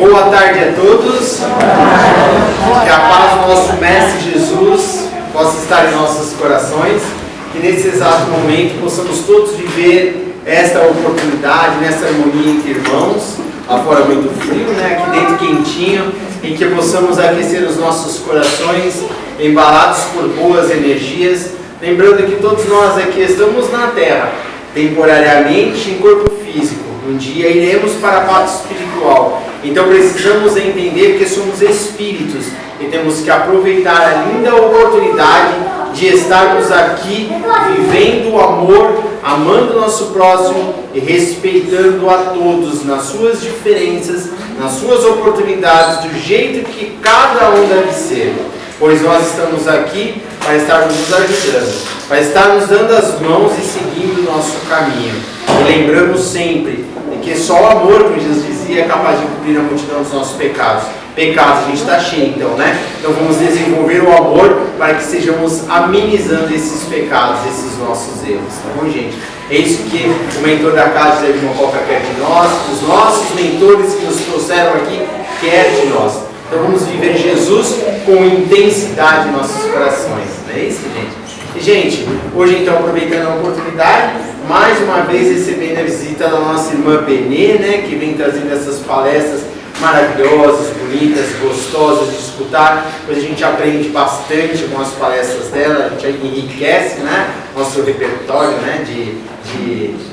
Boa tarde a todos. Que a paz do nosso Mestre Jesus possa estar em nossos corações. Que nesse exato momento possamos todos viver esta oportunidade, nessa harmonia entre irmãos. Lá fora muito frio, né? Aqui dentro quentinho. Em que possamos aquecer os nossos corações, embalados por boas energias. Lembrando que todos nós aqui estamos na Terra, temporariamente em corpo físico. Um dia iremos para a pátria espiritual. Então precisamos entender que somos espíritos e temos que aproveitar a linda oportunidade de estarmos aqui vivendo o amor, amando o nosso próximo e respeitando a todos nas suas diferenças, nas suas oportunidades, do jeito que cada um deve ser. Pois nós estamos aqui para estarmos nos ajudando, para estar nos dando as mãos e seguindo o nosso caminho. E lembramos sempre que só o amor, como Jesus dizia, é capaz de cobrir a multidão dos nossos pecados. Pecados, a gente está cheio então, né? Então vamos desenvolver o amor para que estejamos amenizando esses pecados, esses nossos erros, tá bom, gente? É isso que o mentor da casa de Mococa quer de nós, os nossos mentores que nos trouxeram aqui quer de nós. Então vamos viver Jesus com intensidade em nossos corações, não é isso, gente? E, gente, hoje então, aproveitando a oportunidade, mais uma vez recebendo a visita da nossa irmã Benê, né, que vem trazendo essas palestras maravilhosas, bonitas, gostosas de escutar. Hoje a gente aprende bastante com as palestras dela, a gente enriquece, né, nosso repertório, né, de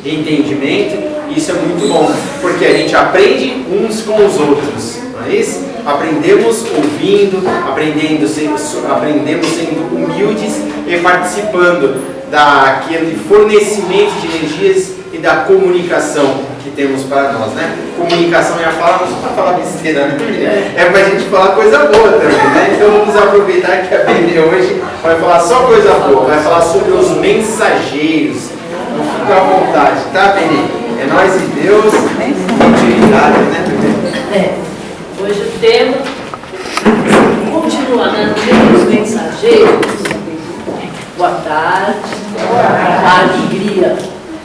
entendimento. E isso é muito bom, porque a gente aprende uns com os outros, não é isso? Aprendemos ouvindo, aprendemos sendo humildes e participando daquele fornecimento de energias e da comunicação que temos para nós, né? Comunicação é a fala, não só para falar besteira, né? É para a gente falar coisa boa também, né? Então vamos aproveitar que a Benê hoje vai falar só coisa boa, vai falar sobre os mensageiros. Então fica à vontade, tá, Benê? É nós e Deus, atividade, né? Hoje o tema continua, né? Os mensageiros. Boa tarde. A alegria,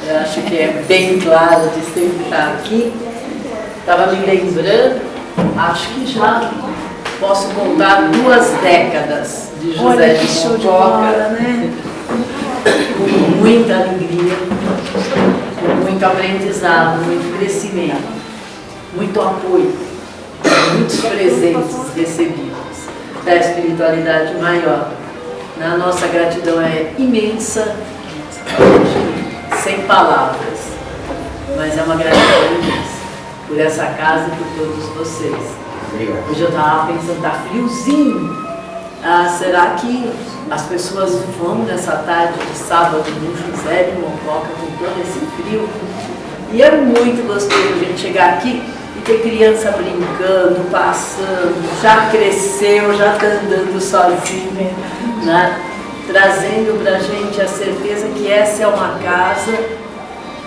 eu acho que é bem claro de sempre estar aqui. Estava me lembrando, acho que já posso contar 2 décadas de José de Mococa, né? Com muita alegria, com muito aprendizado, muito crescimento, muito apoio, muitos presentes recebidos da espiritualidade maior. A nossa gratidão é imensa, sem palavras, mas é uma gratidão imensa por essa casa e por todos vocês. Hoje eu estava pensando, tá friozinho. Será que as pessoas vão nessa tarde de sábado no José de Mococa com todo esse frio? E é muito gostoso a gente chegar aqui e ter criança brincando, passando, já cresceu, já está andando sozinha, né? Trazendo para a gente a certeza que essa é uma casa,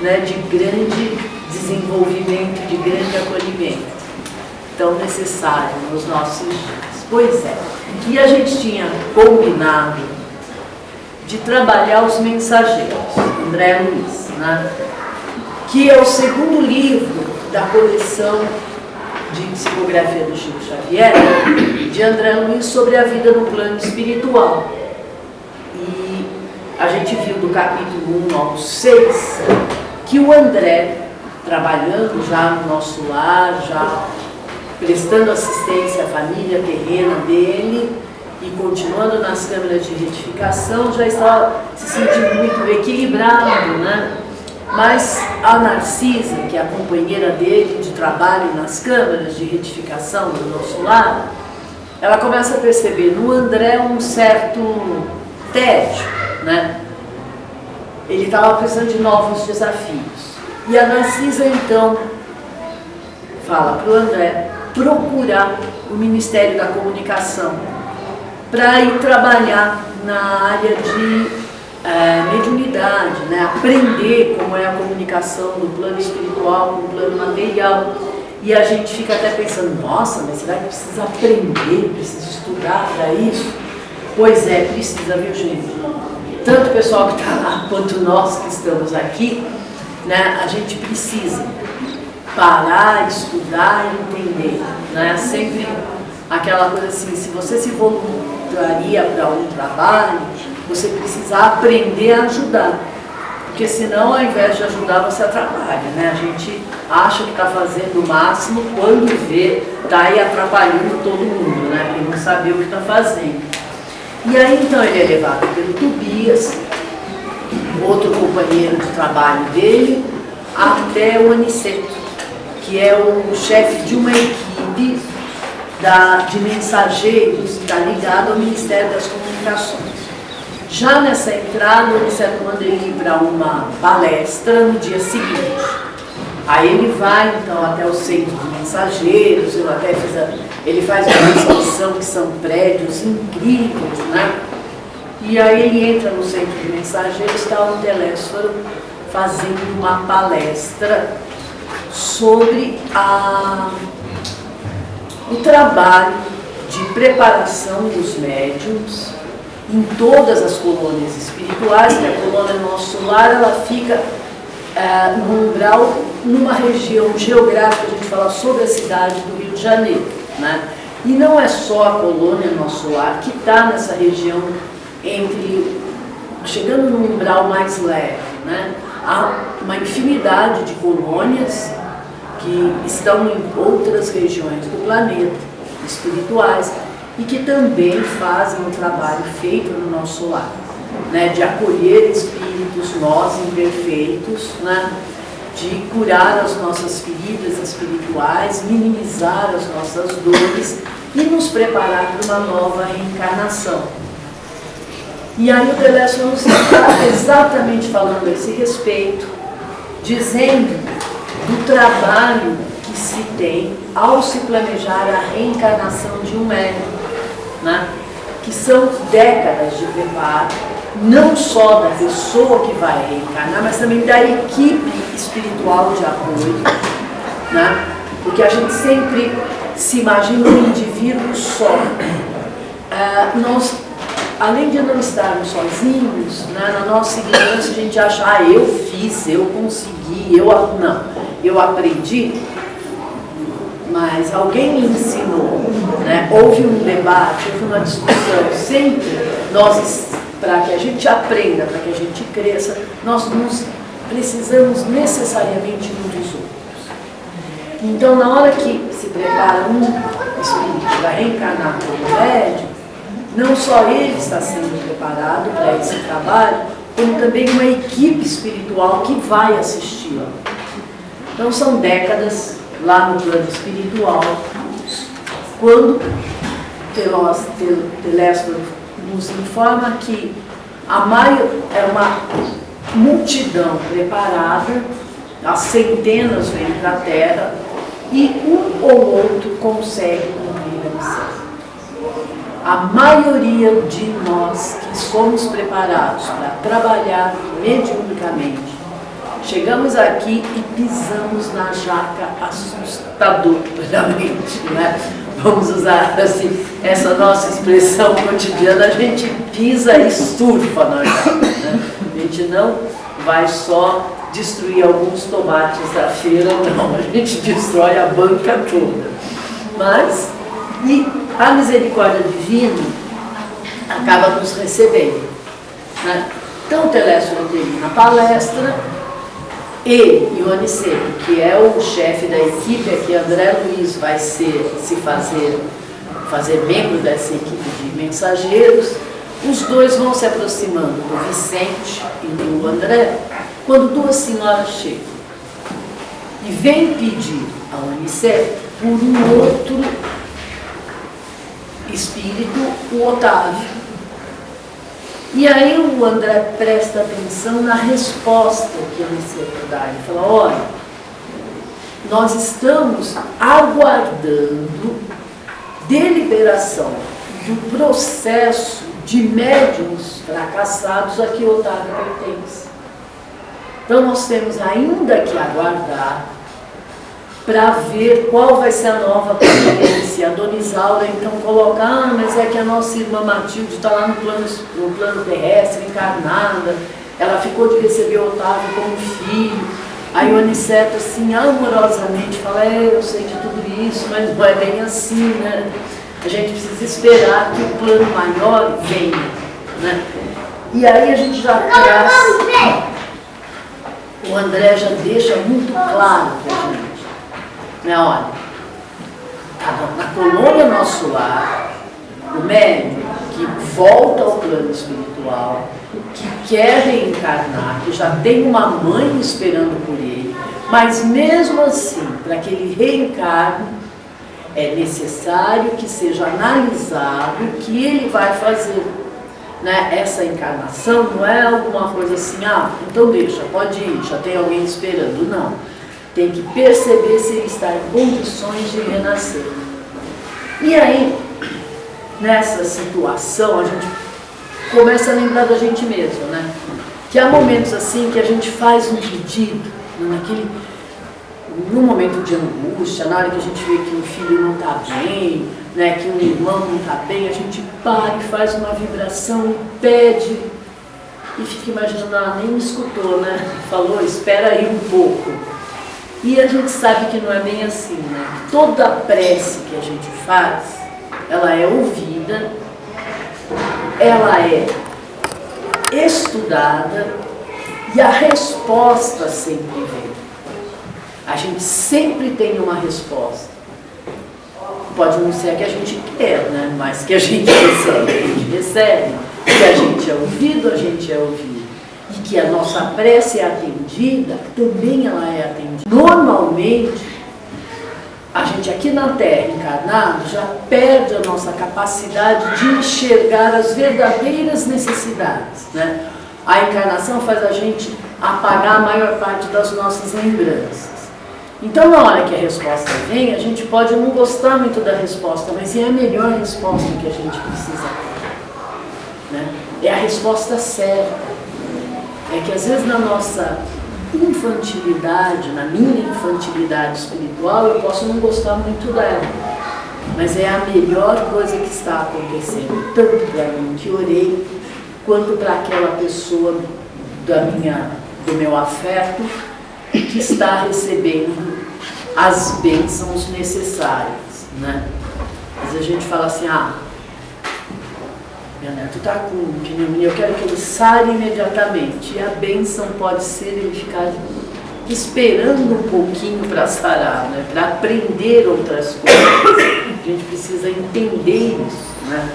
né, de grande desenvolvimento, de grande acolhimento, tão necessário nos nossos dias. Pois é, e a gente tinha combinado de trabalhar os mensageiros, André Luiz, né, que é o 2º livro da coleção de psicografia do Chico Xavier, de André Luiz, sobre a vida no plano espiritual. E a gente viu do capítulo 1 ao 6 que o André, trabalhando já no nosso lar, já prestando assistência à família terrena dele e continuando nas câmaras de retificação, já estava se sentindo muito equilibrado, né? Mas a Narcisa, que é a companheira dele de trabalho nas câmaras de retificação do nosso lar, ela começa a perceber no André um certo tédio, né? Ele estava precisando de novos desafios. E a Narcisa, então, fala para o André procurar o Ministério da Comunicação para ir trabalhar na área de mediunidade, né? Aprender como é a comunicação do plano espiritual com o plano material. E a gente fica até pensando, nossa, mas será que precisa aprender, precisa estudar para isso? Pois é, precisa, viu, gente? Tanto o pessoal que está lá quanto nós que estamos aqui, né? A gente precisa. parar, estudar e entender. Né? Sempre aquela coisa assim, se você se voluntaria para um trabalho, você precisa aprender a ajudar. Porque senão, ao invés de ajudar, você atrapalha, né? A gente acha que está fazendo o máximo, quando vê, está aí atrapalhando todo mundo, né? Porque não sabe o que está fazendo. E aí, então, ele é levado pelo Tobias, outro companheiro de trabalho dele, até o Aniceto, que é o chefe de uma equipe de mensageiros que está ligado ao Ministério das Comunicações. Já nessa entrada, o Aniceto manda ele ir para uma palestra no dia seguinte. Aí ele vai, então, até o centro de mensageiros, ele faz uma descrição que são prédios incríveis, né? E aí ele entra no centro de mensageiros, está o Telésforo fazendo uma palestra sobre o trabalho de preparação dos médiuns em todas as colônias espirituais, que a colônia Nosso Lar, ela fica no umbral, numa região geográfica, a gente fala sobre a cidade do Rio de Janeiro, né? E não é só a colônia Nosso Lar que está nessa região chegando no umbral mais leve, né? Há uma infinidade de colônias que estão em outras regiões do planeta, espirituais, e que também fazem o trabalho feito no nosso lar, né, de acolher espíritos, nós imperfeitos, né, de curar as nossas feridas espirituais, minimizar as nossas dores e nos preparar para uma nova reencarnação. E aí o Telésforo está exatamente falando a esse respeito, dizendo do trabalho que se tem ao se planejar a reencarnação de um médium, né? Que são décadas de preparo, não só da pessoa que vai reencarnar, mas também da equipe espiritual de apoio, né? Porque a gente sempre se imagina um indivíduo só. Nós, além de não estarmos sozinhos, né, na nossa ignorância a gente acha, eu fiz, eu consegui, eu aprendi, mas alguém me ensinou, né? Houve um debate, houve uma discussão, sempre para que a gente aprenda, para que a gente cresça, nós precisamos necessariamente uns dos outros. Então, na hora que se prepara um espírito para reencarnar como médium, não só ele está sendo preparado para esse trabalho, como também uma equipe espiritual que vai assisti-lo. Então, são décadas lá no plano espiritual, quando Telésforo nos informa que é uma multidão preparada, as centenas vêm para a Terra e um ou outro consegue cumprir a missão. A maioria de nós que somos preparados para trabalhar mediunicamente, chegamos aqui e pisamos na jaca assustadoramente, né? Vamos usar assim, essa nossa expressão cotidiana, a gente pisa e surfa na jaca, né? A gente não vai só destruir alguns tomates da feira, não, a gente destrói a banca toda. Mas, a misericórdia divina acaba nos recebendo, né? Então o Telésforo termina a palestra, ele e o Aniceto, que é o chefe da equipe, aqui André Luiz vai fazer membro dessa equipe de mensageiros, os dois vão se aproximando do Vicente e do André, quando duas senhoras chegam e vêm pedir ao Aniceto por um outro espírito, o Otávio. E aí o André presta atenção na resposta que o Aniceto dá. Ele fala, olha, nós estamos aguardando deliberação do processo de médiuns fracassados a que o Otávio pertence. Então nós temos ainda que aguardar para ver qual vai ser a nova preferência. A Dona Isaura então coloca, mas é que a nossa irmã Matilde está lá no plano terrestre, encarnada, ela ficou de receber o Otávio como filho, Aí o Aniceto, assim, amorosamente fala, eu sei de tudo isso, mas não é bem assim, né? A gente precisa esperar que o plano maior venha, né? E aí a gente já traz, o André já deixa muito claro para a gente, né? Olha, na colônia Nosso Lar, o médium que volta ao plano espiritual, que quer reencarnar, que já tem uma mãe esperando por ele, mas mesmo assim, para que ele reencarne, é necessário que seja analisado o que ele vai fazer. Né? Essa encarnação não é alguma coisa assim, então deixa, pode ir, já tem alguém esperando. Não. Tem que perceber se ele está em condições de renascer. E aí, nessa situação, a gente começa a lembrar da gente mesmo, né? Que há momentos assim que a gente faz um pedido, num momento de angústia, na hora que a gente vê que um filho não está bem, né, que um irmão não está bem, a gente para e faz uma vibração e pede, e fica imaginando, nem me escutou, né? Falou, espera aí um pouco. E a gente sabe que não é bem assim, né? Toda prece que a gente faz, ela é ouvida, ela é estudada e a resposta sempre vem. A gente sempre tem uma resposta. Pode não ser a que a gente quer, né? Mas que a gente recebe, que a gente é ouvido, e que a nossa prece é atendida, também ela é atendida. Normalmente, a gente aqui na Terra, encarnado, já perde a nossa capacidade de enxergar as verdadeiras necessidades, né? A encarnação faz a gente apagar a maior parte das nossas lembranças. Então, na hora que a resposta vem, a gente pode não gostar muito da resposta, mas é a melhor resposta que a gente precisa ter, né? É a resposta certa. É que às vezes na nossa infantilidade, na minha infantilidade espiritual, eu posso não gostar muito dela, mas é a melhor coisa que está acontecendo, tanto para mim que orei, quanto para aquela pessoa do meu afeto que está recebendo as bênçãos necessárias, né? Às vezes a gente fala assim, meu neto está com pneumonia, eu quero que ele sare imediatamente. E a bênção pode ser ele ficar esperando um pouquinho para sarar, né? Para aprender outras coisas. A gente precisa entender isso, né?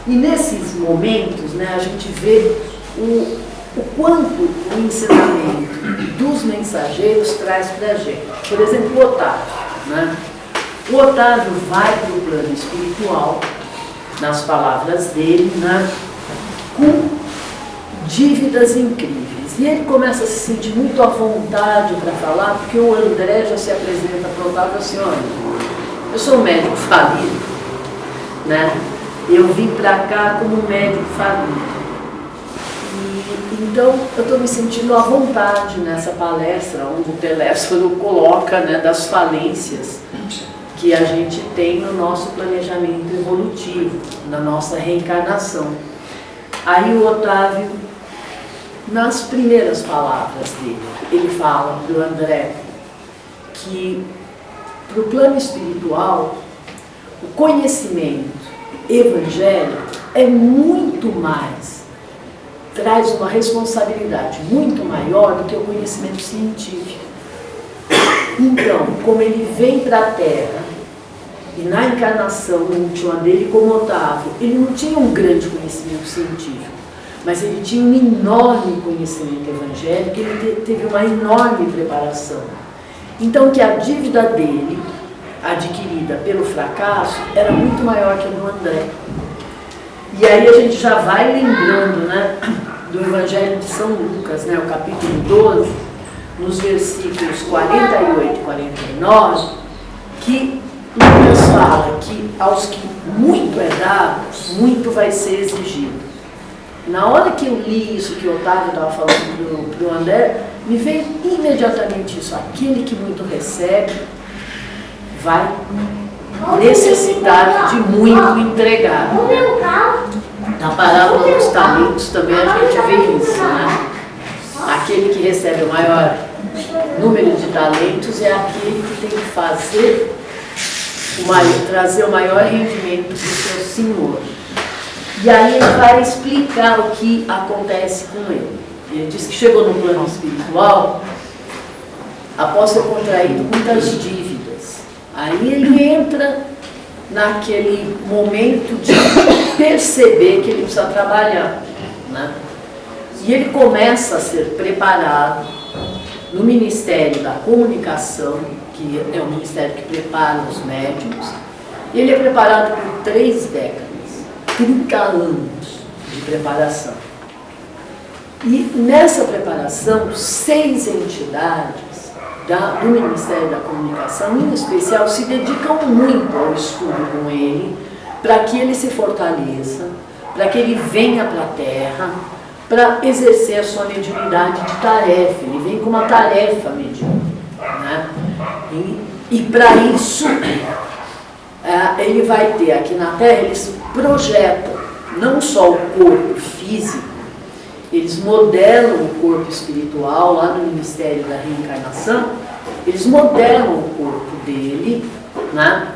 E nesses momentos, né, a gente vê o quanto o ensinamento dos mensageiros traz para a gente. Por exemplo, o Otávio, né? O Otávio vai para o plano espiritual, nas palavras dele, né, com dívidas incríveis. E ele começa a se sentir muito à vontade para falar, porque o André já se apresenta para o Otávio assim, olha, eu sou um médico falido, né? Eu vim para cá como um médico falido. Então, eu estou me sentindo à vontade nessa palestra, onde o Telésforo coloca, né, das falências que a gente tem no nosso planejamento evolutivo, na nossa reencarnação. Aí o Otávio, nas primeiras palavras dele, ele fala para o André que para o plano espiritual, o conhecimento evangélico é muito mais, traz uma responsabilidade muito maior do que o conhecimento científico. Então, como ele vem para a Terra, e na encarnação última dele como Otávio, ele não tinha um grande conhecimento científico, mas ele tinha um enorme conhecimento evangélico, ele teve uma enorme preparação. Então, que a dívida dele, adquirida pelo fracasso, era muito maior que a do André. E aí a gente já vai lembrando, né, do Evangelho de São Lucas, né, o capítulo 12, nos versículos 48 e 49, que Lucas fala que aos que muito é dado, muito vai ser exigido. Na hora que eu li isso que o Otávio estava falando para o André, me veio imediatamente isso. Aquele que muito recebe vai necessitar de muito entregar. Na parábola dos talentos também a gente vê isso, né? Aquele que recebe o maior número de talentos é aquele que tem que fazer trazer o maior rendimento para o seu senhor. E aí ele vai explicar o que acontece com ele. Ele diz que chegou no plano espiritual após ter contraído muitas dívidas. Aí ele entra naquele momento de perceber que ele precisa trabalhar, né? E ele começa a ser preparado no Ministério da Comunicação, que é o ministério que prepara os médiuns. Ele é preparado por 3 décadas, 30 anos de preparação. E nessa preparação, 6 entidades do Ministério da Comunicação, em especial, se dedicam muito ao estudo com ele, para que ele se fortaleça, para que ele venha para a Terra, para exercer a sua mediunidade de tarefa. Ele vem com uma tarefa mediúnica, né? E para isso, ele vai ter aqui na Terra, eles projetam não só o corpo físico, eles modelam o corpo espiritual lá no Ministério da Reencarnação, eles modelam o corpo dele, né,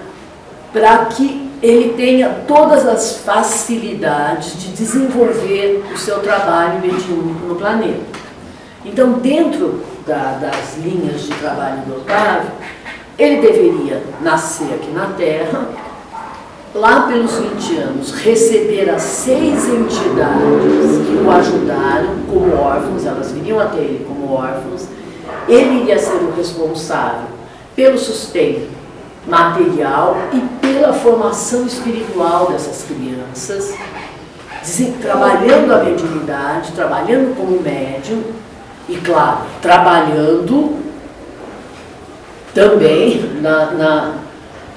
para que ele tenha todas as facilidades de desenvolver o seu trabalho mediúnico no planeta. Então, dentro das linhas de trabalho do Otávio, ele deveria nascer aqui na Terra, lá pelos 20 anos, receber as 6 entidades que o ajudaram como órfãos, elas viriam até ele como órfãos, ele iria ser o responsável pelo sustento material e pela formação espiritual dessas crianças, trabalhando a mediunidade, trabalhando como médium e, claro, trabalhando também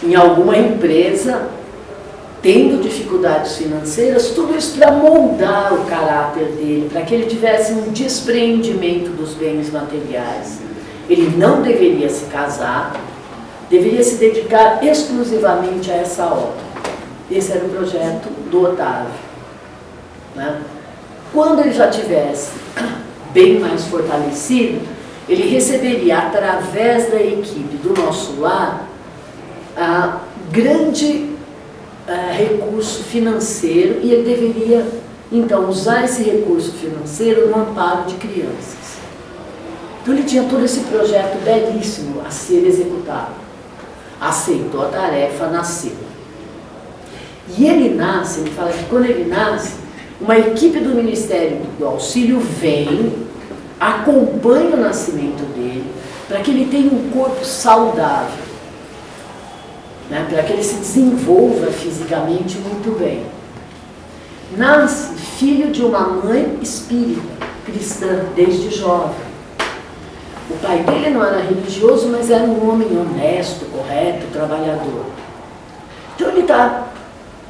em alguma empresa, tendo dificuldades financeiras, tudo isso para moldar o caráter dele, para que ele tivesse um despreendimento dos bens materiais. Ele não deveria se casar, deveria se dedicar exclusivamente a essa obra. Esse era o projeto do Otávio, né? Quando ele já tivesse bem mais fortalecido, ele receberia, através da equipe do nosso lar, grande recurso financeiro, e ele deveria, então, usar esse recurso financeiro no amparo de crianças. Então ele tinha todo esse projeto belíssimo a ser executado. Aceitou a tarefa, nasceu. E ele nasce, ele fala que quando ele nasce, uma equipe do Ministério do Auxílio vem, acompanha o nascimento dele, para que ele tenha um corpo saudável, né, para que ele se desenvolva fisicamente muito bem. Nasce filho de uma mãe espírita, cristã, desde jovem. O pai dele não era religioso, mas era um homem honesto, correto, trabalhador. Então ele está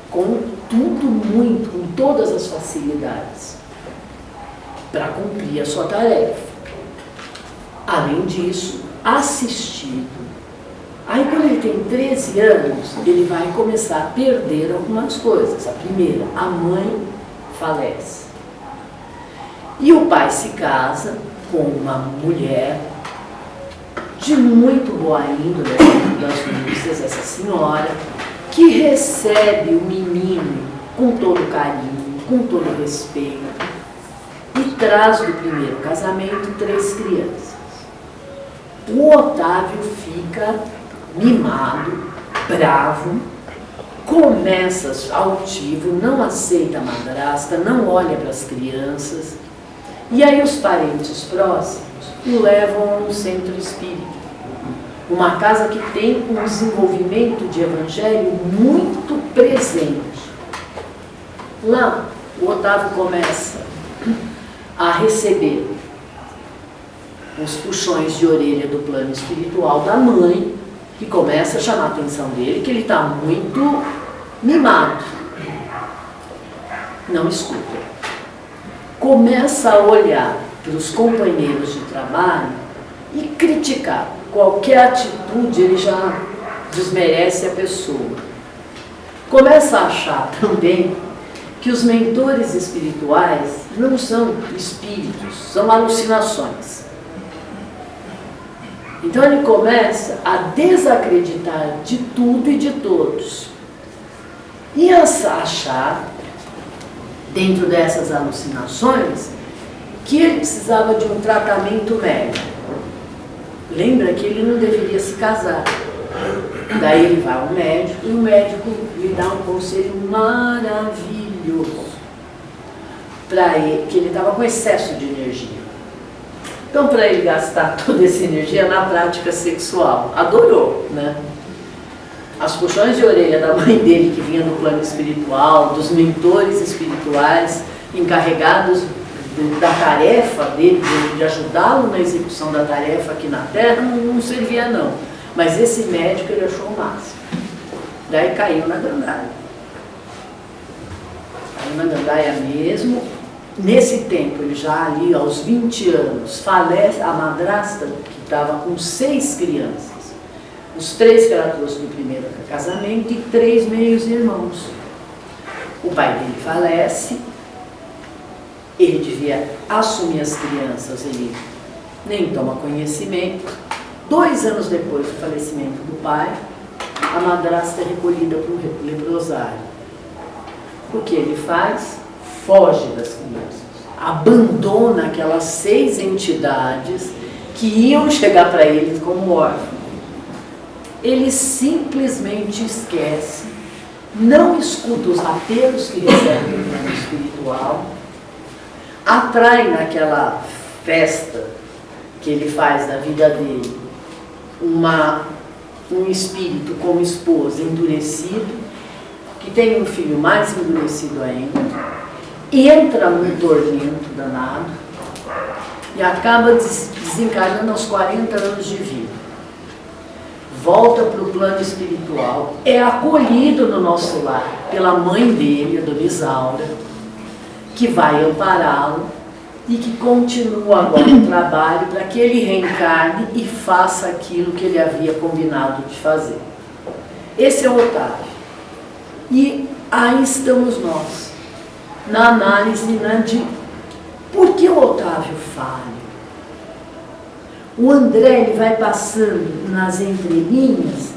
com tudo muito, com todas as facilidades para cumprir a sua tarefa. Além disso, assistido. Aí quando ele tem 13 anos, ele vai começar a perder algumas coisas. A primeira, a mãe falece. E o pai se casa com uma mulher de muito boa índole, das núpcias, essa senhora, que recebe o menino com todo carinho, com todo respeito, e traz do primeiro casamento 3 crianças. O Otávio fica mimado, bravo, começa altivo, não aceita a madrasta, não olha para as crianças. E aí os parentes próximos o levam a um centro espírita, uma casa que tem um desenvolvimento de evangelho muito presente. Lá, o Otávio começa a receber os puxões de orelha do plano espiritual da mãe, que começa a chamar a atenção dele, que ele está muito mimado. Não escuta. Começa a olhar para os companheiros de trabalho e criticar. Qualquer atitude, ele já desmerece a pessoa. Começa a achar também que os mentores espirituais não são espíritos, são alucinações. Então ele começa a desacreditar de tudo e de todos. E a achar, dentro dessas alucinações, que ele precisava de um tratamento médico. Lembra que ele não deveria se casar. Daí ele vai ao médico e o médico lhe dá um conselho maravilhoso para ele, que ele estava com excesso de energia. Então, para ele gastar toda essa energia na prática sexual, adorou, né? As puxões de orelha da mãe dele, que vinha do plano espiritual, dos mentores espirituais encarregados da tarefa dele, de ajudá-lo na execução da tarefa aqui na Terra, não servia não. Mas esse médico ele achou o máximo. Daí caiu na gandaia. Caiu na gandaia mesmo. Nesse tempo, ele já ali aos 20 anos, falece a madrasta, que estava com 6 crianças. Os 3 que ela trouxe do primeiro casamento e 3 meios irmãos. O pai dele falece, ele devia assumir as crianças, ele nem toma conhecimento. 2 anos depois do falecimento do pai, a madrasta é recolhida para o leprosário. O que ele faz? Foge das crianças, abandona aquelas 6 entidades que iam chegar para ele como órfãos. Ele simplesmente esquece, não escuta os apelos que recebe do plano espiritual, atrai naquela festa que ele faz da vida dele um espírito como esposa endurecido, que tem um filho mais endurecido ainda, entra num tormento danado e acaba desencarnando aos 40 anos de vida. Volta para o plano espiritual, é acolhido no nosso lar pela mãe dele, a Dona Isaura, que vai ampará-lo e que continua agora o trabalho para que ele reencarne e faça aquilo que ele havia combinado de fazer. Esse é o Otávio. E aí estamos nós, na análise de por que o Otávio falha. O André ele vai passando nas entrelinhas.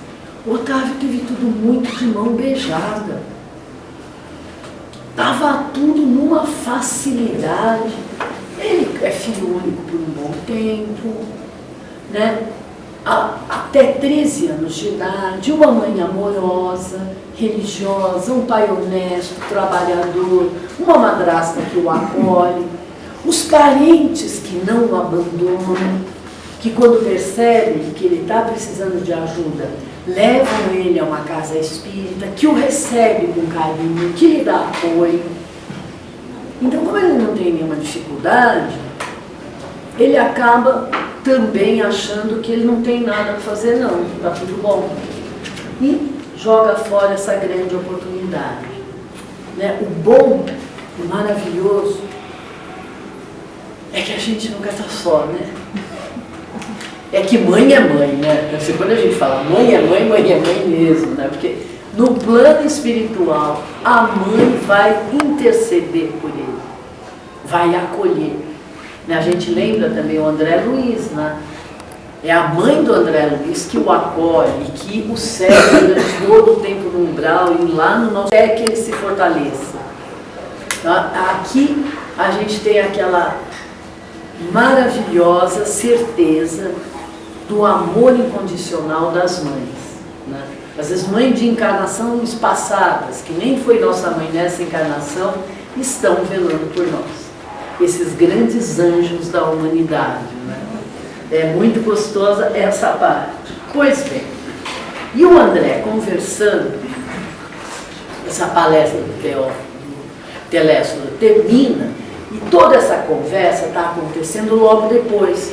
O Otávio teve tudo muito de mão beijada. Estava tudo numa facilidade. Ele é filho único por um bom tempo, né? Até 13 anos de idade, uma mãe amorosa, religiosa, um pai honesto, trabalhador, uma madrasta que o acolhe, os parentes que não o abandonam, que quando percebem que ele está precisando de ajuda, levam ele a uma casa espírita, que o recebe com carinho, que lhe dá apoio. Então, como ele não tem nenhuma dificuldade, ele acaba também achando que ele não tem nada para fazer não, está tudo bom. E joga fora essa grande oportunidade. Né? O bom, o maravilhoso, é que a gente nunca está só, né? É que mãe é mãe, né? Assim, quando a gente fala mãe é mãe mesmo, né? Porque no plano espiritual, a mãe vai interceder por ele, vai acolher. A gente lembra também o André Luiz, né? É a mãe do André Luiz que o acolhe, que o segue durante todo o tempo no umbral e lá no nosso é que ele se fortaleça. Aqui a gente tem aquela maravilhosa certeza do amor incondicional das mães, né? Às vezes mães de encarnações passadas, que nem foi nossa mãe nessa encarnação, estão velando por nós. Esses grandes anjos da humanidade, né? É muito gostosa essa parte. Pois bem, e o André conversando, essa palestra do Telésforo termina, e toda essa conversa está acontecendo logo depois,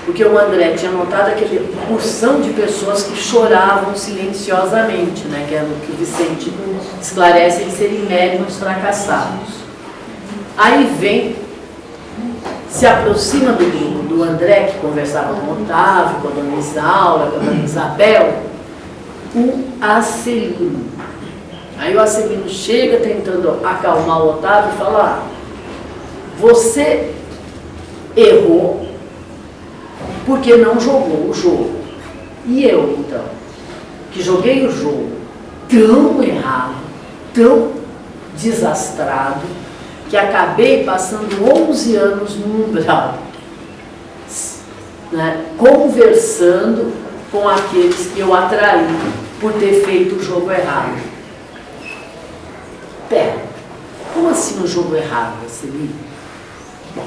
porque o André tinha notado aquela porção de pessoas que choravam silenciosamente, né? Que é o que o Vicente esclarece de serem médiuns fracassados. Aí vem, se aproxima do grupo do André, que conversava com o Otávio, com a Dona Isaura, com a Dona Isabel, o Acelino. Aí o Acelino chega tentando acalmar o Otávio e fala: você errou porque não jogou o jogo. E eu, então, que joguei o jogo tão errado, tão desastrado, que acabei passando 11 anos no umbral, né, conversando com aqueles que eu atraí por ter feito o jogo errado. Pera, como assim o jogo errado, Acelino? Bom,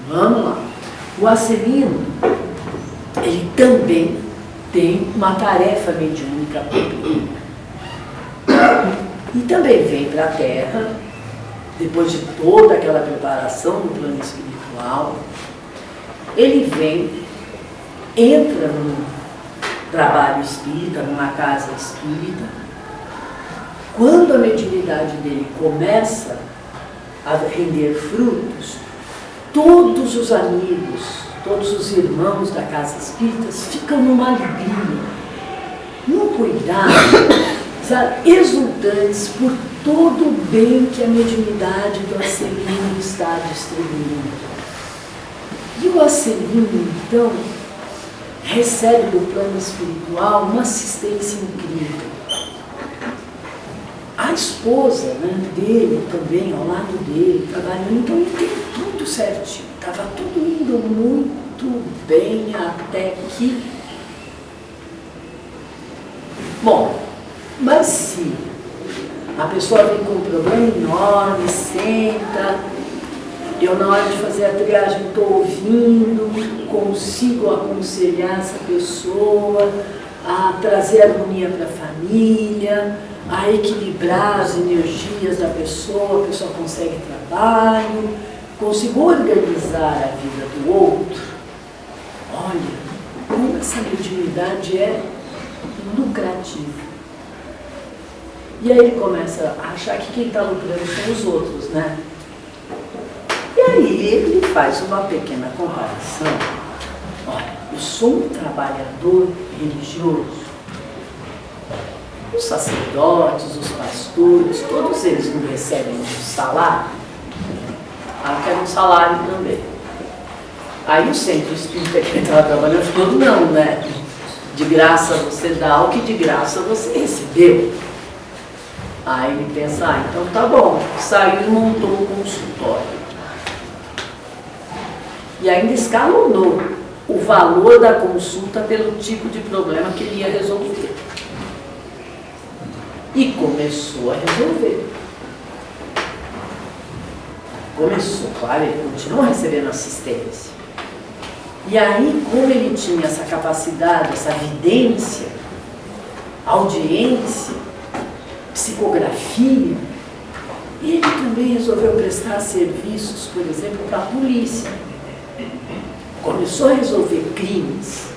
vamos lá. O Acelino, ele também tem uma tarefa mediúnica própria. E também vem para a Terra, depois de toda aquela preparação no plano espiritual, ele vem, entra no trabalho espírita, numa casa espírita. Quando a mediunidade dele começa a render frutos, todos os amigos, todos os irmãos da casa espírita ficam numa alegria, num cuidado, sabe, exultantes por todo o bem que a mediunidade do Acelino está distribuindo. E o Acelino, então, recebe do plano espiritual uma assistência incrível. A esposa, né, dele também, ao lado dele, trabalhando, então ele tem tudo certinho. Estava tudo indo muito bem até que... Bom, mas se a pessoa vem com um problema enorme, senta, eu na hora de fazer a triagem estou ouvindo, consigo aconselhar essa pessoa a trazer harmonia para a família, a equilibrar as energias da pessoa, a pessoa consegue trabalho, consigo organizar a vida do outro. Olha, como essa mediunidade é lucrativa. E aí ele começa a achar que quem está lucrando são os outros, né? E aí ele faz uma pequena comparação. Olha, eu sou um trabalhador religioso. Os sacerdotes, os pastores, todos eles não recebem um salário. Ah, quero um salário também. Aí o centro espírita que ele estava trabalhando falou, não, né? De graça você dá o que de graça você recebeu. Aí ele pensa, então tá bom. Saiu e montou um consultório. E ainda escalonou o valor da consulta pelo tipo de problema que ele ia resolver. E começou a resolver. Começou, claro, ele continuou recebendo assistência. E aí, como ele tinha essa capacidade, essa vidência, audiência, psicografia, ele também resolveu prestar serviços, por exemplo, para a polícia. Começou a resolver crimes,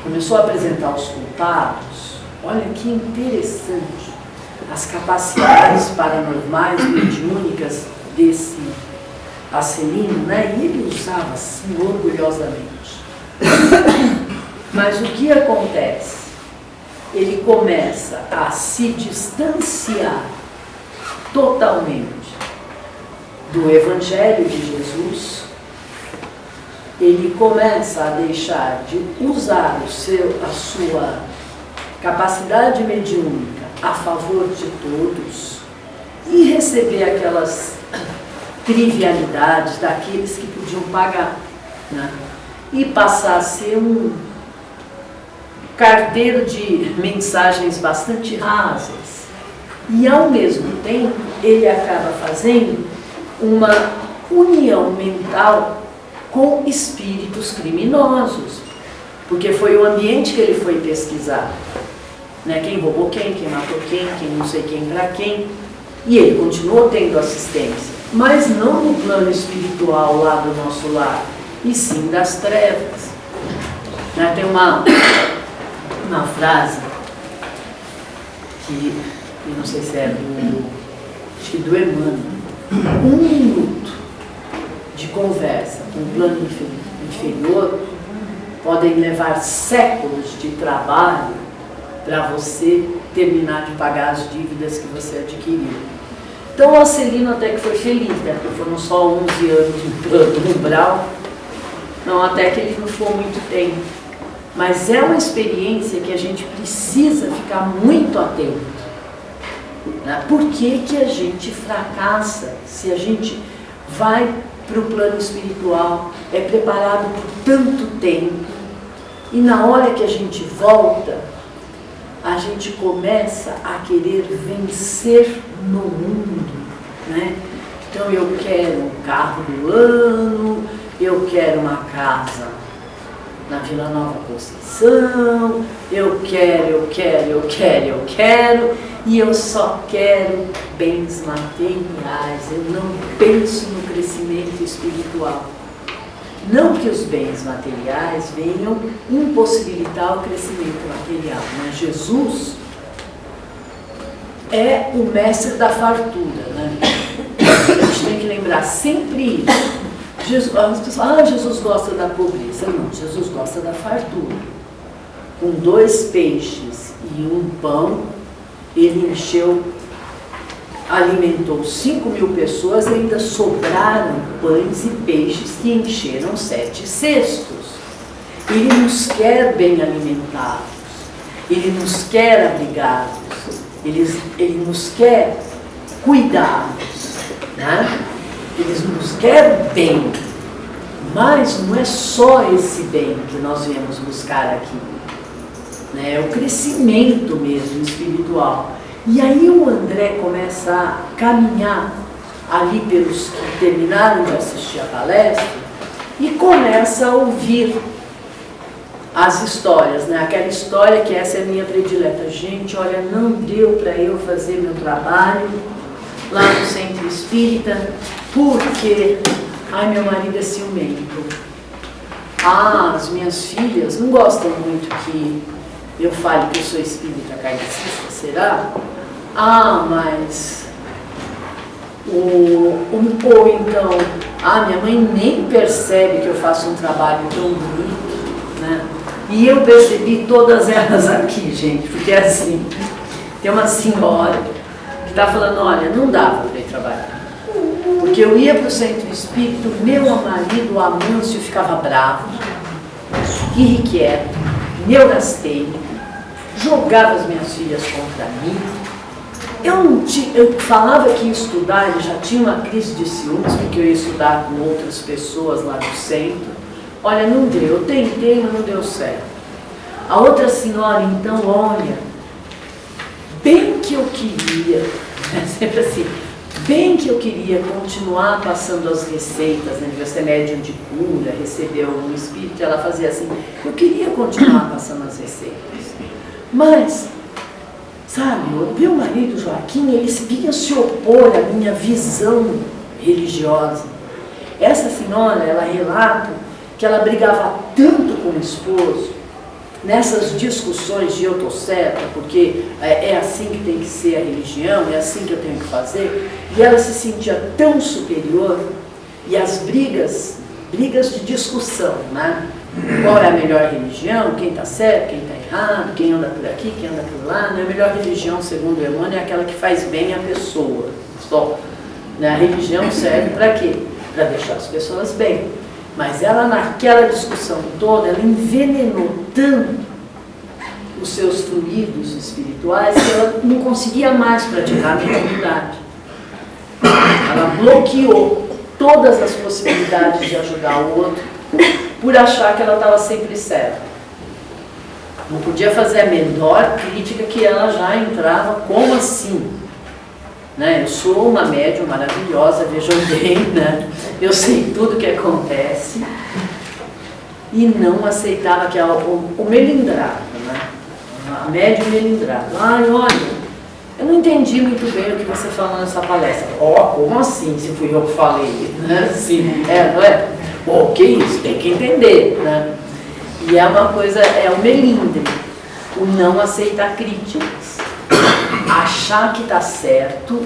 começou a apresentar os culpados. Olha que interessante as capacidades paranormais, mediúnicas desse Acelino, né? E ele usava assim orgulhosamente. Mas o que acontece? Ele começa a se distanciar totalmente do Evangelho de Jesus. Ele começa a deixar de usar a sua capacidade mediúnica a favor de todos e receber aquelas trivialidades daqueles que podiam pagar, né? E passar a ser um carteiro de mensagens bastante rasas. E ao mesmo tempo ele acaba fazendo uma união mental com espíritos criminosos, porque foi o ambiente que ele foi pesquisar, né? Quem roubou quem matou quem não sei quem para quem, e ele continuou tendo assistência, mas não no plano espiritual lá do nosso lado, e sim das trevas, né? Tem uma frase que, eu não sei se é acho que do Emmanuel, 1 minuto de conversa com o plano inferior podem levar séculos de trabalho para você terminar de pagar as dívidas que você adquiriu. Então o Acelino até que foi feliz, né? Porque foram só 11 anos no plano umbral, não, até que ele não for muito tempo. Mas é uma experiência que a gente precisa ficar muito atento. Né? Por que que a gente fracassa se a gente vai para o plano espiritual, é preparado por tanto tempo, e na hora que a gente volta, a gente começa a querer vencer no mundo, né? Então eu quero um carro do ano, eu quero uma casa na Vila Nova Conceição, eu quero, e eu só quero bens materiais, eu não penso no crescimento espiritual. Não que os bens materiais venham impossibilitar o crescimento material, mas Jesus é o mestre da fartura, né? A gente tem que lembrar sempre isso. As pessoas falam, Jesus gosta da pobreza. Não, Jesus gosta da fartura. Com 2 peixes e 1 pão, ele encheu, alimentou 5.000 pessoas, e ainda sobraram pães e peixes que encheram 7 cestos. Ele nos quer bem alimentados, ele nos quer abrigados, ele nos quer cuidados, né? Ele nos quer bem, mas não é só esse bem que nós viemos buscar aqui, né? É o crescimento mesmo espiritual. E aí o André começa a caminhar ali pelos que terminaram de assistir a palestra e começa a ouvir as histórias, né? Aquela história que essa é a minha predileta. Gente, olha, não deu para eu fazer meu trabalho lá no centro espírita porque, ai, meu marido é ciumento. Ah, as minhas filhas não gostam muito que eu fale que eu sou espírita kardecista, será? Ah, mas ou então, minha mãe nem percebe que eu faço um trabalho tão bonito, né? E eu percebi todas elas aqui, gente, porque é assim, tem uma senhora que está falando, olha, não dava para ir trabalhar. Porque eu ia para o centro espírita, meu marido, o Amâncio, ficava bravo, irrequieto, neurastênico, jogava as minhas filhas contra mim. Eu falava que ia estudar, ele já tinha uma crise de ciúmes, porque eu ia estudar com outras pessoas lá no centro. Olha, não deu, eu tentei, mas não deu certo. A outra senhora, então, olha, bem que eu queria, sempre assim, bem que eu queria continuar passando as receitas, né? Devia ser médium de cura, recebeu um espírito, ela fazia assim, eu queria continuar passando as receitas, mas, sabe, o meu marido Joaquim, ele vinha se opor à minha visão religiosa. Essa senhora, ela relata que ela brigava tanto com o esposo, nessas discussões de eu estou certa, porque é assim que tem que ser a religião, é assim que eu tenho que fazer, e ela se sentia tão superior, e as brigas de discussão, né? Qual é a melhor religião, quem está certo, quem está errado, quem anda por aqui, quem anda por lá, né? A melhor religião, segundo o Emmanuel, é aquela que faz bem a pessoa, só. Né? A religião serve para quê? Para deixar as pessoas bem. Mas ela, naquela discussão toda, ela envenenou tanto os seus fluidos espirituais que ela não conseguia mais praticar a mediunidade. Ela bloqueou todas as possibilidades de ajudar o outro por achar que ela estava sempre certa. Não podia fazer a menor crítica que ela já entrava, como assim? Né? Eu sou uma médium maravilhosa, vejam bem, né? Eu sei tudo o que acontece, e não aceitava que o melindrado, né? A médium melindrado. Ai, olha, eu não entendi muito bem o que você falou nessa palestra. Como assim, se fui eu que falei? Né? Sim, não é? Que isso, tem que entender, né? E é uma coisa, é o melindre, o não aceitar críticas. Achar que está certo,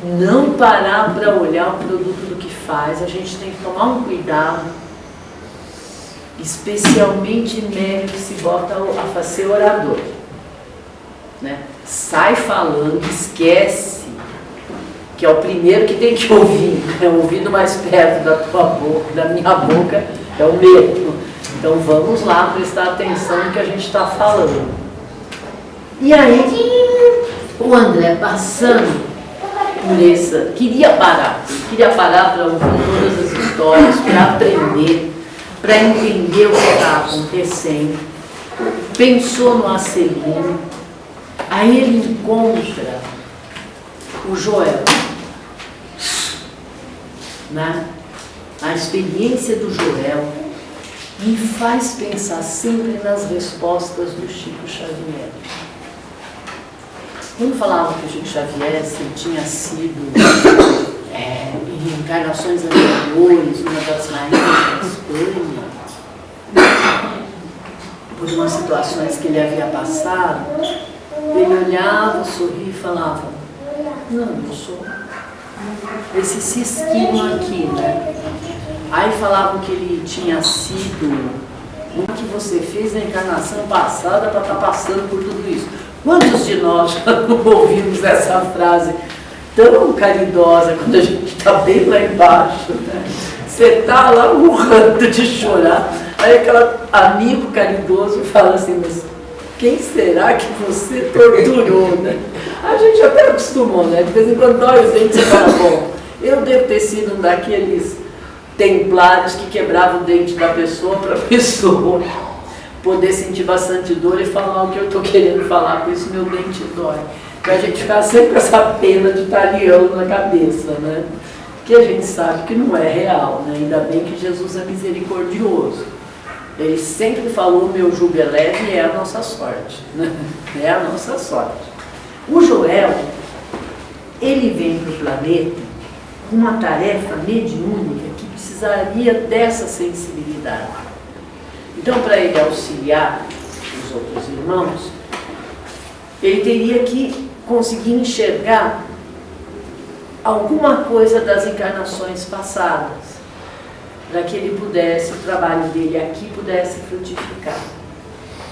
não parar para olhar o produto do que faz. A gente tem que tomar um cuidado, especialmente médium que se bota a ser orador, né? Sai falando, esquece que é o primeiro que tem que ouvir, é o ouvido mais perto da tua boca, da minha boca, É o medo. Então vamos lá prestar atenção no que a gente está falando. E aí, o André passando por essa, queria parar para ouvir todas as histórias, para aprender, para entender o que está acontecendo. Pensou no Acelino, aí ele encontra o Joel, né? A experiência do Joel me faz pensar sempre nas respostas do Chico Xavier. Quando falava que o Chico Xavier tinha sido, em encarnações anteriores, uma das rainhas da Espanha, por umas situações que ele havia passado, ele olhava, sorria e falava: não, eu sou esse cisquinho aqui, né? Aí falavam que ele tinha sido o que você fez na encarnação passada para estar passando por tudo isso. Quantos de nós já não ouvimos essa frase tão caridosa quando a gente está bem lá embaixo, né? Você está lá urrando de chorar, aí aquele amigo caridoso fala assim: mas quem será que você torturou, né? A gente até acostumou, né? De vez em quando dói os dentes e fala: bom, eu devo ter sido um daqueles templários que quebrava o dente da pessoa para a pessoa poder sentir bastante dor e falar o que eu estou querendo falar, por isso meu dente dói. Para a gente ficar sempre com essa pena de italiano na cabeça, né? Que a gente sabe que não é real, né? Ainda bem que Jesus é misericordioso. Ele sempre falou: meu jugo é leve e é a nossa sorte, né? É a nossa sorte. O Joel, ele vem para o planeta com uma tarefa mediúnica que precisaria dessa sensibilidade. Então, para ele auxiliar os outros irmãos, ele teria que conseguir enxergar alguma coisa das encarnações passadas, para que ele pudesse, o trabalho dele aqui pudesse frutificar.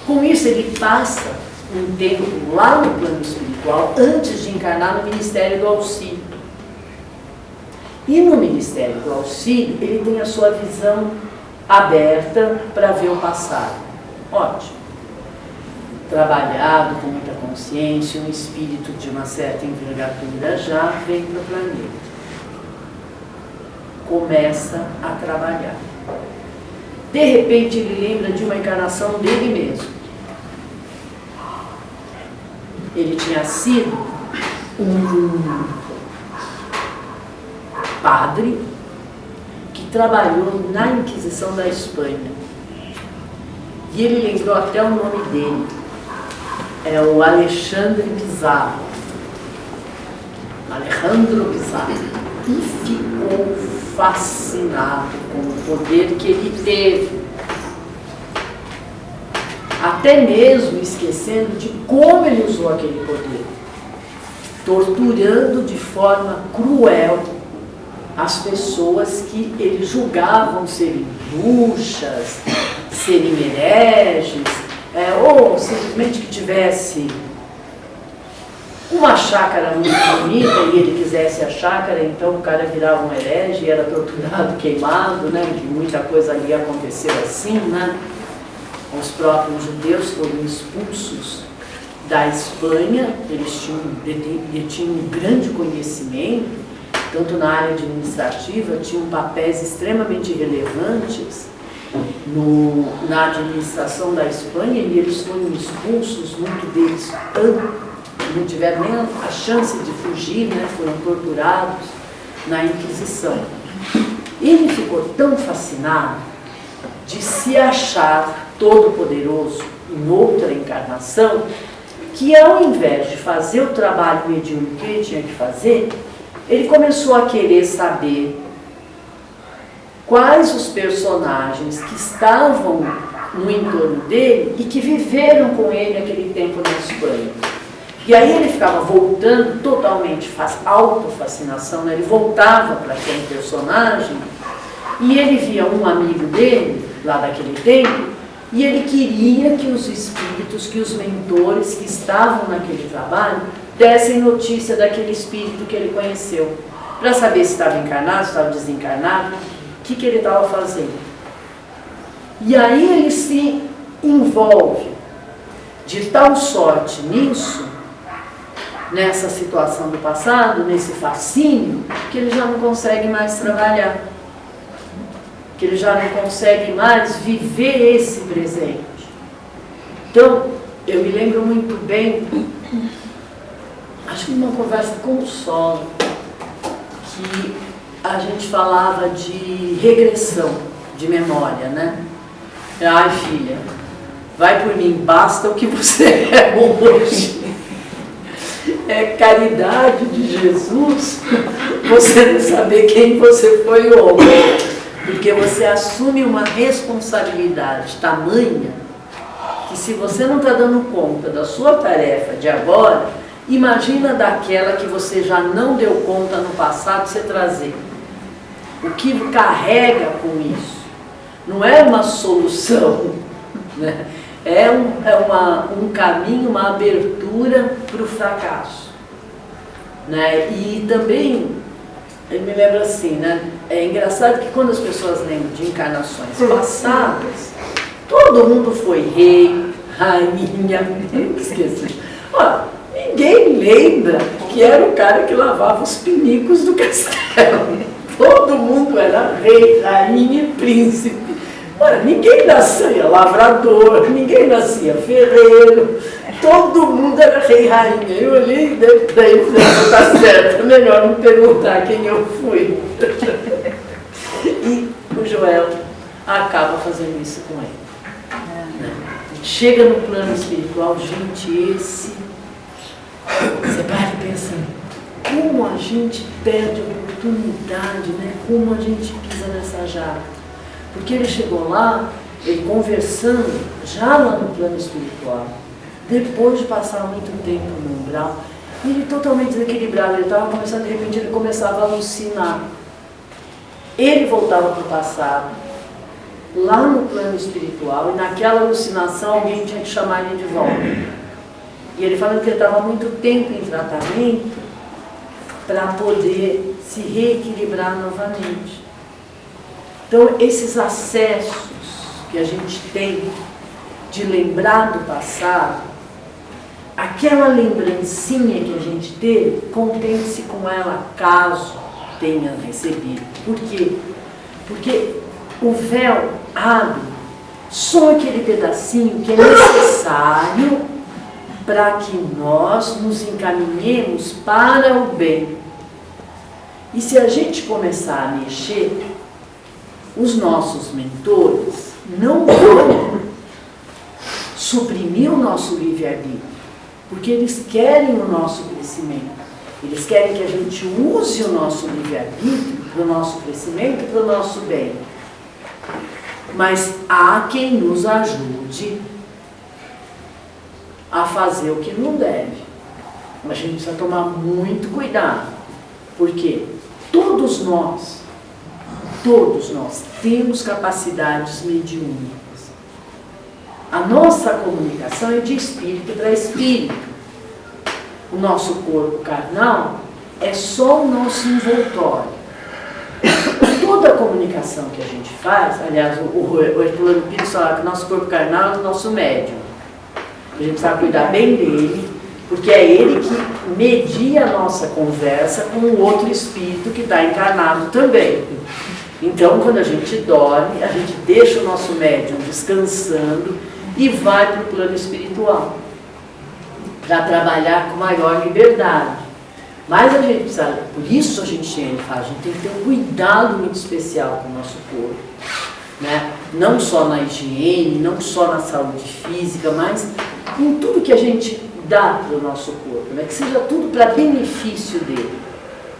Com isso, ele passa um tempo lá no plano espiritual, antes de encarnar no Ministério do Auxílio. E no Ministério do Auxílio, ele tem a sua visão aberta para ver o passado. Ótimo. Trabalhado com muita consciência, um espírito de uma certa envergadura já vem para o planeta. Começa a trabalhar. De repente ele lembra de uma encarnação dele mesmo. Ele tinha sido um padre que trabalhou na Inquisição da Espanha. E ele lembrou até o nome dele. É o Alexandre Pizarro. Alejandro Pizarro. E ficou fascinado com o poder que ele teve. Até mesmo esquecendo de como ele usou aquele poder. Torturando de forma cruel as pessoas que ele julgavam serem bruxas, serem hereges, ou simplesmente que tivesse uma chácara muito bonita e ele quisesse a chácara, então o cara virava um herege e era torturado, queimado, né? Que muita coisa ali aconteceu assim, né? Os próprios judeus foram expulsos da Espanha, eles tinham um grande conhecimento, tanto na área administrativa, tinham papéis extremamente relevantes na administração da Espanha, e eles foram expulsos, muitos deles não tiveram nem a chance de fugir, né? Foram torturados na Inquisição. Ele ficou tão fascinado de se achar todo-poderoso em outra encarnação, que ao invés de fazer o trabalho mediúnico que ele tinha que fazer, ele começou a querer saber quais os personagens que estavam no entorno dele e que viveram com ele aquele tempo na Espanha. E aí ele ficava voltando totalmente, autofascinação, né? Ele voltava para aquele personagem e ele via um amigo dele, lá daquele tempo, e ele queria que os espíritos, que os mentores que estavam naquele trabalho, dessem notícia daquele espírito que ele conheceu, para saber se estava encarnado, se estava desencarnado, o que ele estava fazendo. E aí ele se envolve de tal sorte nisso, nessa situação do passado, nesse fascínio, que ele já não consegue mais trabalhar, que ele já não consegue mais viver esse presente. Então, eu me lembro muito bem, acho que numa conversa com o Solo, que a gente falava de regressão de memória, né? Ai, filha, vai por mim, basta o que você é hoje. É caridade de Jesus você não saber quem você foi ontem, porque você assume uma responsabilidade tamanha que, se você não está dando conta da sua tarefa de agora, imagina daquela que você já não deu conta no passado, você trazer. O que carrega com isso não é uma solução, né? É um caminho, uma abertura para o fracasso, né? E também, eu me lembro assim, né? É engraçado que quando as pessoas lembram de encarnações passadas, todo mundo foi rei, rainha, esqueci. Ó, ninguém lembra que era o cara que lavava os pinicos do castelo. Todo mundo era rei, rainha e príncipe. Ora, ninguém nascia lavrador, ninguém nascia ferreiro, todo mundo era rei e rainha. Eu olhei e daí falei, tá certo, é melhor não perguntar quem eu fui. E o Joel acaba fazendo isso com ele. Chega no plano espiritual, gente, você para e pensa, como a gente perde a oportunidade, né? Como a gente pisa nessa jaca. Porque ele chegou lá, ele conversando, já lá no plano espiritual, depois de passar muito tempo no umbral, e ele totalmente desequilibrado, ele estava começando, de repente ele começava a alucinar. Ele voltava para o passado, lá no plano espiritual, e naquela alucinação alguém tinha que chamar ele de volta. E ele falando que ele estava muito tempo em tratamento para poder se reequilibrar novamente. Então, esses acessos que a gente tem de lembrar do passado, aquela lembrancinha que a gente teve, contente-se com ela caso tenha recebido. Por quê? Porque o véu abre só aquele pedacinho que é necessário para que nós nos encaminhemos para o bem. E se a gente começar a mexer, os nossos mentores não vão suprimir o nosso livre-arbítrio, porque eles querem o nosso crescimento. Eles querem que a gente use o nosso livre-arbítrio para o nosso crescimento e para o nosso bem. Mas há quem nos ajude a fazer o que não deve. Mas a gente precisa tomar muito cuidado, porque todos nós temos capacidades mediúnicas. A nossa comunicação é de espírito para espírito. O nosso corpo carnal é só o nosso envoltório. Toda a comunicação que a gente faz, aliás, o Herculano Pires fala que o nosso corpo carnal é o nosso médium. A gente precisa cuidar bem dele, porque é ele que media a nossa conversa com o outro espírito que está encarnado também. Então, quando a gente dorme, a gente deixa o nosso médium descansando e vai para o plano espiritual, para trabalhar com maior liberdade. Mas a gente precisa, por isso a gente fala, a gente tem que ter um cuidado muito especial com o nosso corpo, né? Não só na higiene, não só na saúde física, mas em tudo que a gente dá para o nosso corpo, né? Que seja tudo para benefício dele.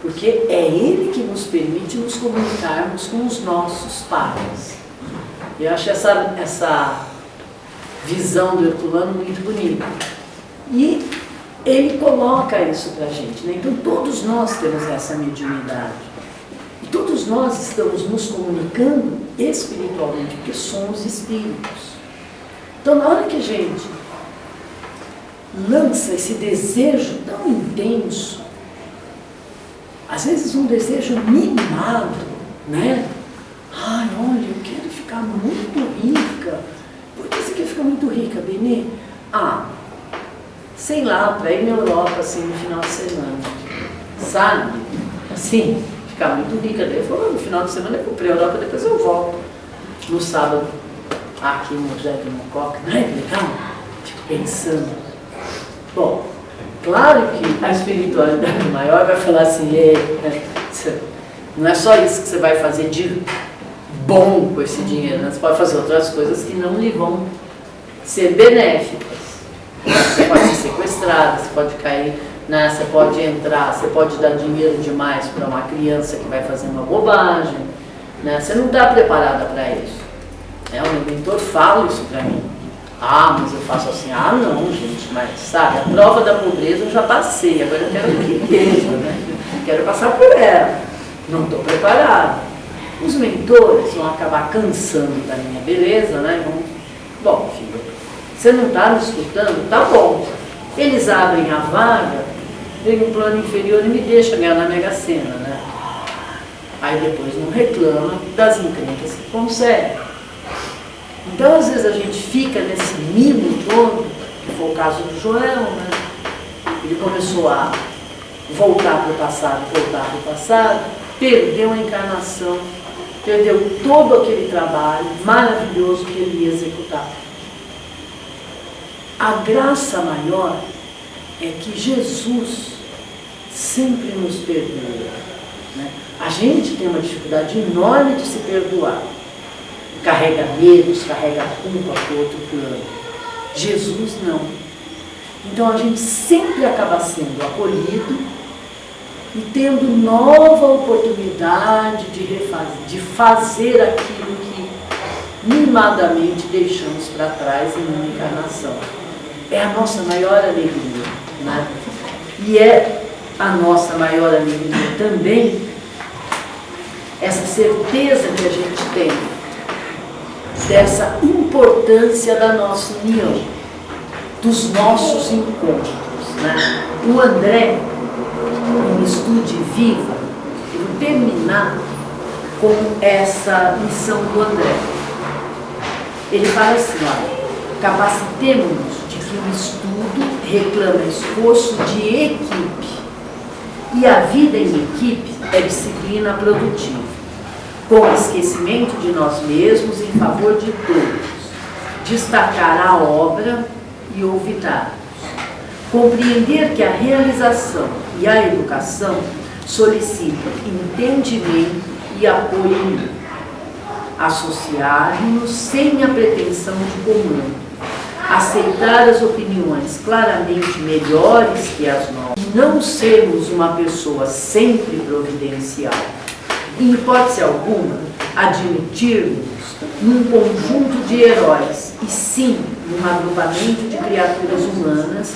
Porque é ele que nos permite nos comunicarmos com os nossos pais. Eu acho essa visão do Herculano muito bonita. E ele coloca isso para a gente, né? Então todos nós temos essa mediunidade. E todos nós estamos nos comunicando espiritualmente, porque somos espíritos. Então na hora que a gente lança esse desejo tão intenso, às vezes um desejo mimado, né? Ai, olha, eu quero ficar muito rica, reunir? Ah, sei lá, para ir na Europa assim no final de semana, sabe? Assim, ficar muito rica. Daí eu falei, no final de semana eu vou para a Europa, depois eu volto. No sábado, aqui no Jardim Mococa, não é legal? Fico pensando. Bom, claro que a espiritualidade maior vai falar assim, não é só isso que você vai fazer de bom com esse dinheiro, né? Você pode fazer outras coisas que não lhe vão ser benéficas. Você pode ser sequestrado, você pode cair, né? Você pode entrar, você pode dar dinheiro demais para uma criança que vai fazer uma bobagem, né? Você não está preparada para isso. O meu mentor fala isso para mim. Ah, mas eu faço assim. Ah, não, gente, mas sabe, a prova da pobreza eu já passei, agora eu quero riqueza, né? Eu quero passar por ela. Não estou preparada. Os mentores vão acabar cansando da minha beleza, né? Bom, filho, você não está me escutando? Tá bom. Eles abrem a vaga, vem um plano inferior e me deixa ganhar na Mega Sena, né? Aí depois não reclama das encrencas que consegue. Então, às vezes a gente fica nesse mimo todo, que foi o caso do Joel, né? Ele começou a voltar para o passado, perdeu a encarnação, perdeu todo aquele trabalho maravilhoso que ele ia executar. A graça maior é que Jesus sempre nos perdoa, né? A gente tem uma dificuldade enorme de se perdoar. Carrega medos, carrega culpa para o outro plano. Jesus não. Então a gente sempre acaba sendo acolhido e tendo nova oportunidade de fazer aquilo que mimadamente deixamos para trás em uma encarnação. É a nossa maior alegria, né? E é a nossa maior alegria também essa certeza que a gente tem dessa importância da nossa união, dos nossos encontros, né? O André, no Estude Viva, eu vou terminar com essa missão do André. Ele fala assim, olha, capacitemo-nos de que o estudo reclama esforço de equipe e a vida em equipe é disciplina produtiva, com o esquecimento de nós mesmos em favor de todos, destacar a obra e olvidar, compreender que a realização e a educação solicitam entendimento e apoio, associar-nos sem a pretensão de comando, aceitar as opiniões claramente melhores que as nossas, não sermos uma pessoa sempre providencial, em hipótese alguma, admitirmos num conjunto de heróis, e sim num agrupamento de criaturas humanas,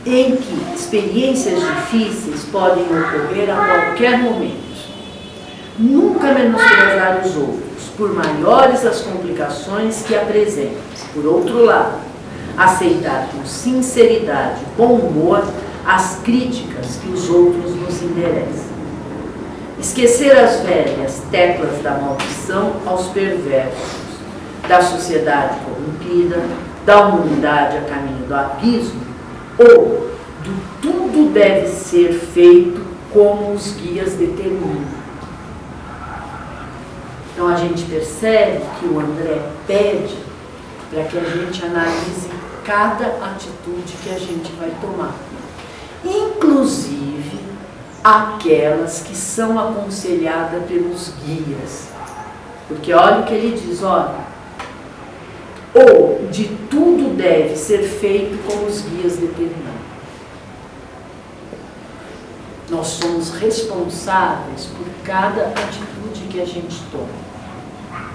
em que experiências difíceis podem ocorrer a qualquer momento. Nunca menosprezar os outros, por maiores as complicações que apresentem. Por outro lado, aceitar com sinceridade e bom humor as críticas que os outros nos endereçam. Esquecer as velhas teclas da maldição aos perversos, da sociedade corrompida, da humanidade a caminho do abismo, ou do tudo deve ser feito como os guias determinam. Então a gente percebe que o André pede para que a gente analise cada atitude que a gente vai tomar, inclusive aquelas que são aconselhadas pelos guias. Porque olha o que ele diz, olha, ou de tudo deve ser feito como os guias determinam. Nós somos responsáveis por cada atitude que a gente toma.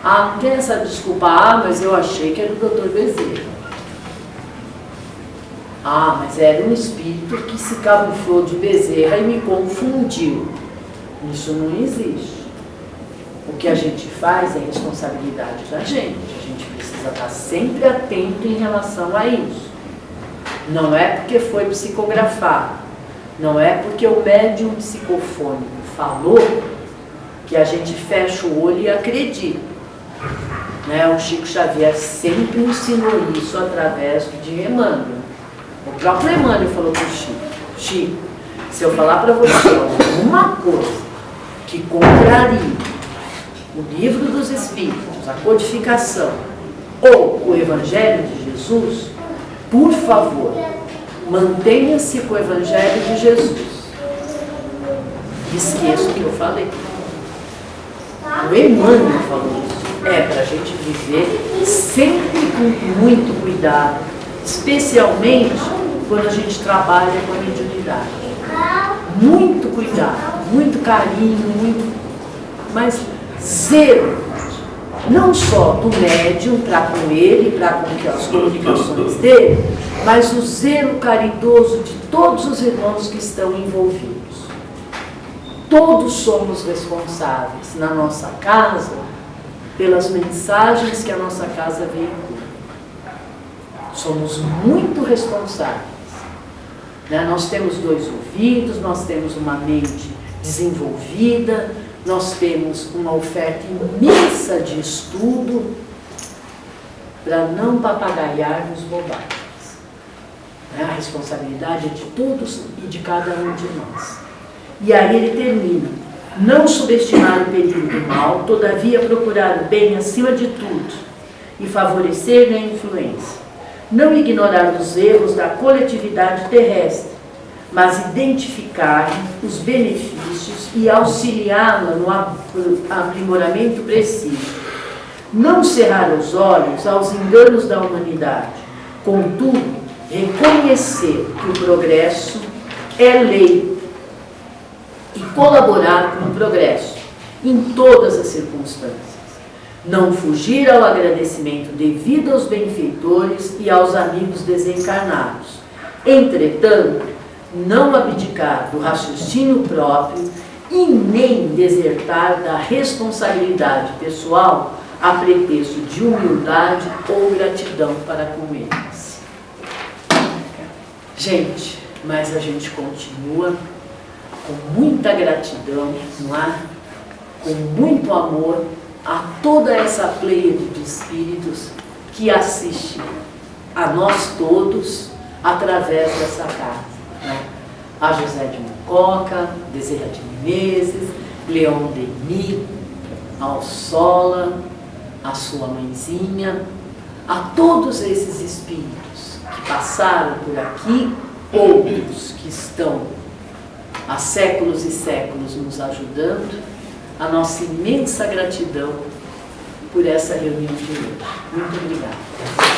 Ah, não tem essa desculpa, mas eu achei que era o Dr. Bezerra. Ah, mas era um espírito que se camuflou de Bezerra e me confundiu. Isso não existe. O que a gente faz é responsabilidade da gente. A gente precisa estar sempre atento em relação a isso. Não é porque foi psicografado, não é porque o médium psicofônico falou que a gente fecha o olho e acredita. né? O Chico Xavier sempre ensinou isso através de Emmanuel. O próprio Emmanuel falou para o Chico: Chico, se eu falar para você alguma coisa que contraria o livro dos Espíritos, a codificação ou o Evangelho de Jesus, por favor, mantenha-se com o Evangelho de Jesus. Esqueça o que eu falei. O Emmanuel falou isso. É para a gente viver sempre com muito cuidado, especialmente quando a gente trabalha com a mediunidade. Muito cuidado, muito carinho, mas zero, não só do médium para com ele, para com as comunicações dele, mas o zelo caridoso de todos os irmãos que estão envolvidos. Todos somos responsáveis na nossa casa pelas mensagens que a nossa casa veicula. Somos muito responsáveis. Né? Nós temos 2 ouvidos, nós temos uma mente desenvolvida, nós temos uma oferta imensa de estudo para não papagaiarmos bobagens. A responsabilidade é de todos e de cada um de nós. E aí ele termina: não subestimar o perigo do mal, todavia procurar o bem acima de tudo e favorecer-lhe a influência. Não ignorar os erros da coletividade terrestre, mas identificar os benefícios e auxiliá-la no aprimoramento preciso. Não cerrar os olhos aos enganos da humanidade, contudo, reconhecer que o progresso é lei e colaborar com o progresso em todas as circunstâncias. Não fugir ao agradecimento devido aos benfeitores e aos amigos desencarnados. Entretanto, não abdicar do raciocínio próprio e nem desertar da responsabilidade pessoal a pretexto de humildade ou gratidão para com eles. Gente, mas a gente continua com muita gratidão, não é? Com muito amor a toda essa pleiade de espíritos que assiste a nós todos através dessa casa. Né? A José de Mococa, Bezerra de Menezes, Leon Denis, Alsola, a sua mãezinha, a todos esses espíritos que passaram por aqui, outros que estão há séculos e séculos nos ajudando, a nossa imensa gratidão por essa reunião de hoje. Muito obrigada.